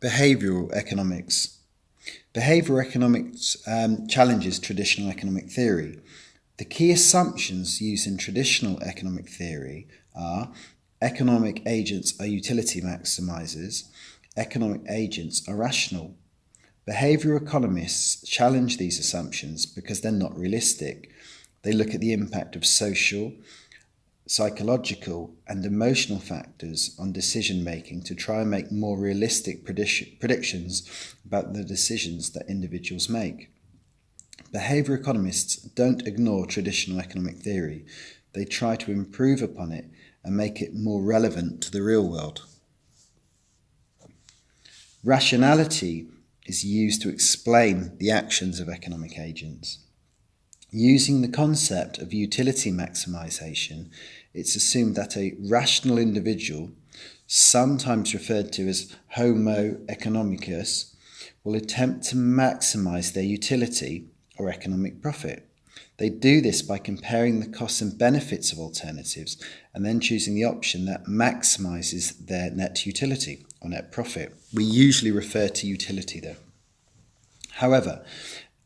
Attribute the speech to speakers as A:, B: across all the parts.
A: Behavioural economics. Behavioural economics challenges traditional economic theory. The key assumptions used in traditional economic theory are economic agents are utility maximizers, economic agents are rational. Behavioural economists challenge these assumptions because they're not realistic. They look at the impact of social, psychological and emotional factors on decision making to try and make more realistic predictions about the decisions that individuals make. Behavioural economists don't ignore traditional economic theory. They try to improve upon it and make it more relevant to the real world. Rationality is used to explain the actions of economic agents. Using the concept of utility maximization, it's assumed that a rational individual, sometimes referred to as Homo economicus, will attempt to maximize their utility or economic profit. They do this by comparing the costs and benefits of alternatives and then choosing the option that maximizes their net utility or net profit. We usually refer to utility though. However,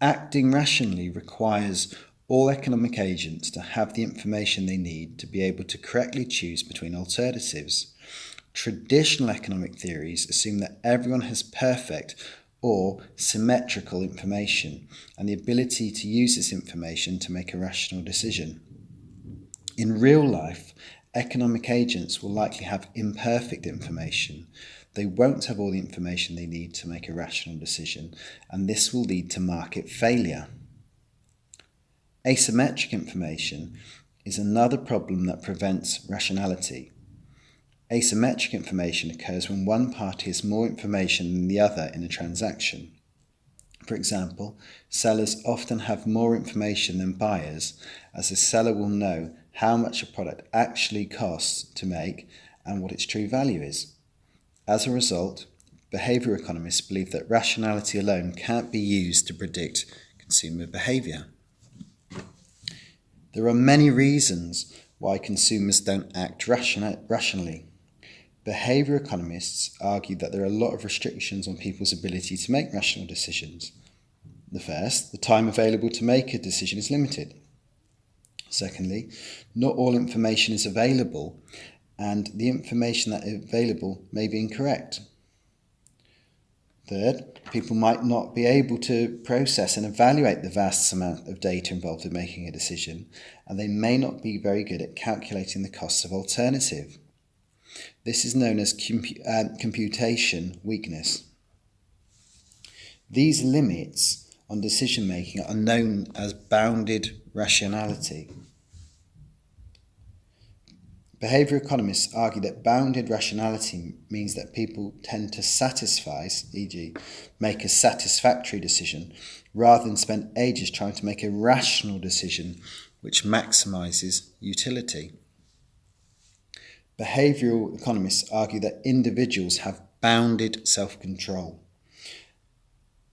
A: acting rationally requires all economic agents to have the information they need to be able to correctly choose between alternatives. Traditional economic theories assume that everyone has perfect or symmetrical information and the ability to use this information to make a rational decision. In real life, economic agents will likely have imperfect information. They won't have all the information they need to make a rational decision, and this will lead to market failure. Asymmetric information is another problem that prevents rationality. Asymmetric information occurs when one party has more information than the other in a transaction. For example, sellers often have more information than buyers, as the seller will know how much a product actually costs to make and what its true value is. As a result, behavioural economists believe that rationality alone can't be used to predict consumer behaviour. There are many reasons why consumers don't act rationally. Behavioural economists argue that there are a lot of restrictions on people's ability to make rational decisions. The first, the time available to make a decision is limited. Secondly, not all information is available, and the information that is available may be incorrect. Third, people might not be able to process and evaluate the vast amount of data involved in making a decision, and they may not be very good at calculating the costs of alternative. This is known as computation weakness. These limits on decision making are known as bounded rationality. Behavioural economists argue that bounded rationality means that people tend to satisfy, e.g., make a satisfactory decision, rather than spend ages trying to make a rational decision which maximises utility. Behavioural economists argue that individuals have bounded self-control.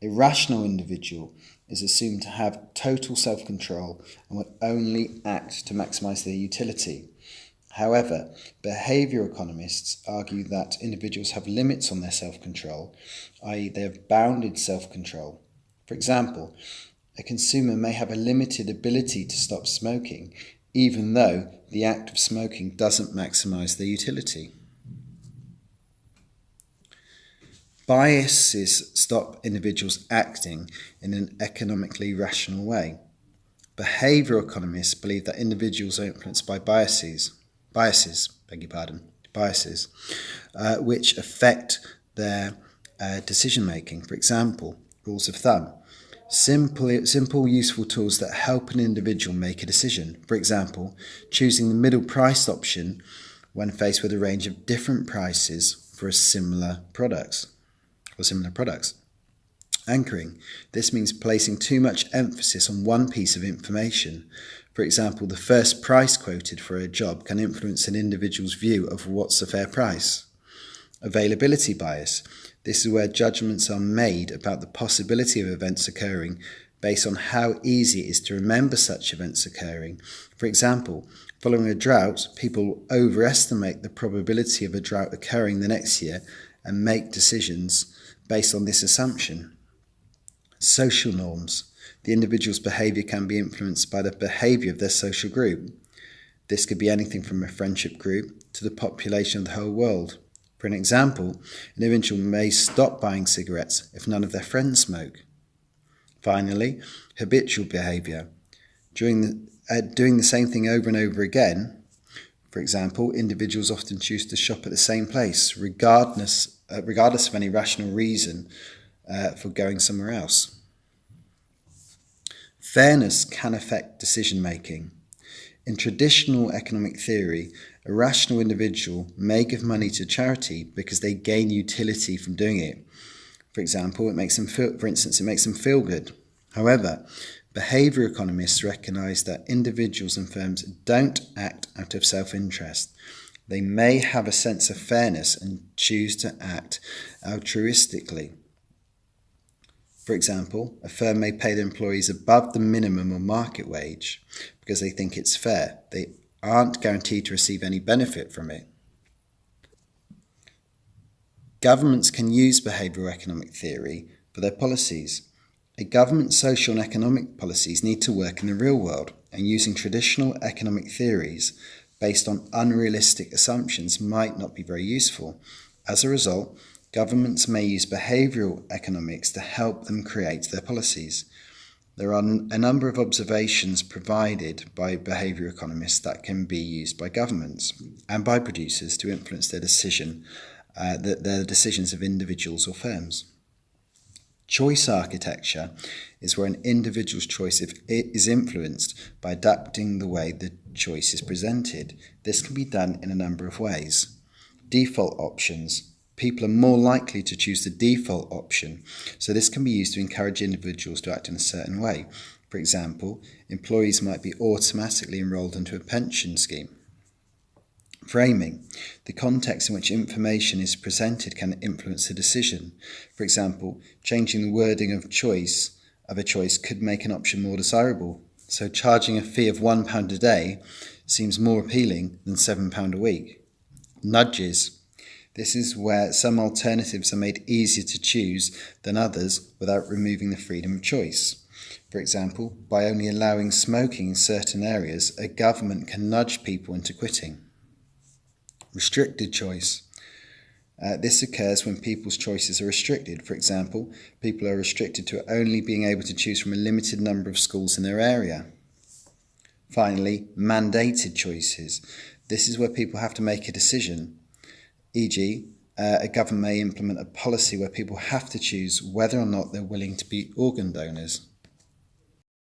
A: A rational individual is assumed to have total self-control and would only act to maximise their utility. However, behavioural economists argue that individuals have limits on their self-control, i.e. they have bounded self-control. For example, a consumer may have a limited ability to stop smoking, even though the act of smoking doesn't maximise their utility. Biases stop individuals acting in an economically rational way. Behavioural economists believe that individuals are influenced by biases, which affect their decision making. For example, rules of thumb. Simple, useful tools that help an individual make a decision. For example, choosing the middle price option when faced with a range of different prices for similar products. Anchoring. This means placing too much emphasis on one piece of information. For example, the first price quoted for a job can influence an individual's view of what's a fair price. Availability bias. This is where judgments are made about the possibility of events occurring based on how easy it is to remember such events occurring. For example, following a drought, people overestimate the probability of a drought occurring the next year and make decisions based on this assumption. Social norms. The individual's behaviour can be influenced by the behaviour of their social group. This could be anything from a friendship group to the population of the whole world. For an example, an individual may stop buying cigarettes if none of their friends smoke. Finally, habitual behaviour. Doing the same thing over and over again. For example, individuals often choose to shop at the same place, regardless of any rational reason for going somewhere else. Fairness can affect decision making. In traditional economic theory, a rational individual may give money to charity because they gain utility from doing it. For example, it makes them feel good. However, behavioural economists recognise that individuals and firms don't act out of self-interest. They may have a sense of fairness and choose to act altruistically. For example, a firm may pay their employees above the minimum or market wage because they think it's fair. They aren't guaranteed to receive any benefit from it. Governments can use behavioural economic theory for their policies. A government's social and economic policies need to work in the real world, and using traditional economic theories based on unrealistic assumptions might not be very useful. As a result, governments may use behavioural economics to help them create their policies. There are a number of observations provided by behavioural economists that can be used by governments and by producers to influence their decisions of individuals or firms. Choice architecture is where an individual's choice is influenced by adapting the way the choice is presented. This can be done in a number of ways. Default options. People are more likely to choose the default option, so this can be used to encourage individuals to act in a certain way. For example, employees might be automatically enrolled into a pension scheme. Framing. The context in which information is presented can influence the decision. For example, changing the wording of a choice could make an option more desirable. So charging a fee of £1 a day seems more appealing than £7 a week. Nudges. This is where some alternatives are made easier to choose than others without removing the freedom of choice. For example, by only allowing smoking in certain areas, a government can nudge people into quitting. Restricted choice. This occurs when people's choices are restricted. For example, people are restricted to only being able to choose from a limited number of schools in their area. Finally, mandated choices. This is where people have to make a decision. E.g., a government may implement a policy where people have to choose whether or not they're willing to be organ donors.